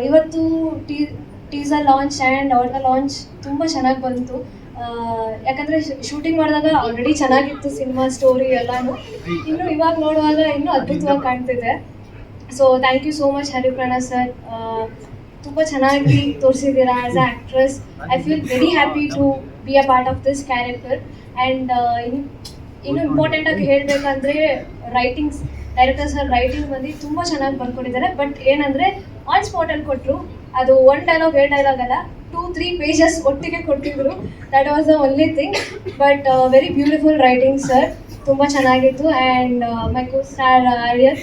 ಇವತ್ತು teaser launch and audio launch ತುಂಬ ಚೆನ್ನಾಗಿ ಬಂತು. ಯಾಕಂದರೆ ಶೂಟಿಂಗ್ ಮಾಡಿದಾಗ ಆಲ್ರೆಡಿ ಚೆನ್ನಾಗಿತ್ತು ಸಿನಿಮಾ ಸ್ಟೋರಿ ಎಲ್ಲನೂ. ಇನ್ನು ಇವಾಗ ನೋಡುವಾಗ ಇನ್ನೂ ಅದ್ಭುತವಾಗಿ ಕಾಣ್ತಿದೆ. So thank you so much Haripran sir. ತುಂಬ ಚೆನ್ನಾಗಿ ತೋರಿಸಿದ್ದೀರಾ as a actress. I feel very happy to be a part of this character. And ಇನ್ನು ಇಂಪಾರ್ಟೆಂಟಾಗಿ ಹೇಳಬೇಕಂದ್ರೆ ರೈಟಿಂಗ್ಸ್, ಡೈರೆಕ್ಟರ್ ಸರ್ ರೈಟಿಂಗ್ ಬಂದು ತುಂಬ ಚೆನ್ನಾಗಿ ಬರ್ಕೊಂಡಿದ್ದಾರೆ. ಬಟ್ ಏನಂದರೆ ಆನ್ ಸ್ಪಾಟಲ್ಲಿ ಕೊಟ್ಟರು. ಅದು 1 ಡೈಲಾಗ್ 2 ಡೈಲಾಗ್ ಅಲ್ಲ, 2-3 ಪೇಜಸ್ ಒಟ್ಟಿಗೆ ಕೊಟ್ಟಿದ್ರು. That was the only thing. But very beautiful writing sir, ತುಂಬ ಚೆನ್ನಾಗಿತ್ತು. And my costar Aryan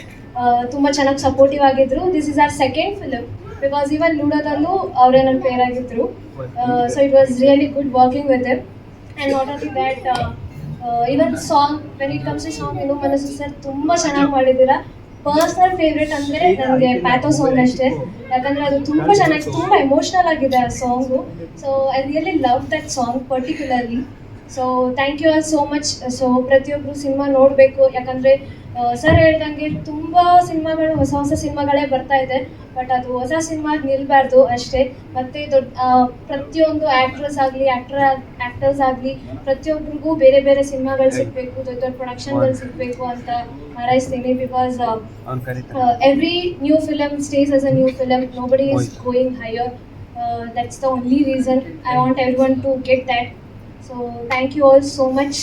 ತುಂಬ ಚೆನ್ನಾಗಿ ಸಪೋರ್ಟಿವ್ ಆಗಿದ್ದರು. This is our second film, because even ಲೂಡೋದಲ್ಲೂ ಅವರೇ ನನ್ನ ಪೇರ್ ಆಗಿದ್ದರು. So it was really good working with them. And not only that, even song, when it comes to song, ಇನ್ನು ಮನಸ್ಸು sir ತುಂಬ ಚೆನ್ನಾಗಿ ಮಾಡಿದ್ದೀರಾ. ಪರ್ಸ್ನಲ್ ಫೇವ್ರೇಟ್ ಅಂದರೆ ನನಗೆ ಪ್ಯಾಥೋ ಸಾಂಗ್ ಅಷ್ಟೇ. ಯಾಕಂದರೆ ಅದು ತುಂಬ ಚೆನ್ನಾಗಿ, ತುಂಬ ಎಮೋಷ್ನಲ್ ಆಗಿದೆ ಆ song. So I really love that song particularly. So thank you all so much. So ಪ್ರತಿಯೊಬ್ಬರು ಸಿನಿಮಾ ನೋಡಬೇಕು. ಯಾಕಂದರೆ ಸರ್ ಹೇಳ್ದಂಗೆ ತುಂಬ ಸಿನಿಮಾಗಳು, ಹೊಸ ಹೊಸ ಸಿನಿಮಾಗಳೇ ಬರ್ತಾ ಇದೆ. ಬಟ್ ಅದು ಹೊಸ ಸಿನಿಮಾಗೆ ನಿಲ್ಲಬಾರ್ದು ಅಷ್ಟೇ. ಮತ್ತು ಪ್ರತಿಯೊಂದು ಆ್ಯಕ್ಟ್ರೆಸ್ ಆಗಲಿ, ಆ್ಯಕ್ಟರ್ಸ್ ಆಗಲಿ, ಪ್ರತಿಯೊಬ್ಬರಿಗೂ ಬೇರೆ ಬೇರೆ ಸಿನಿಮಾಗಳು ಸಿಗಬೇಕು, ದೊಡ್ಡ ದೊಡ್ಡ ಪ್ರೊಡಕ್ಷನ್ಗಳು ಸಿಗಬೇಕು ಅಂತ ಹಾರೈಸ್ತೀನಿ. Because every new film stays as a new film. Nobody is going higher. That's the only reason I want everyone to get that. So thank you all so much.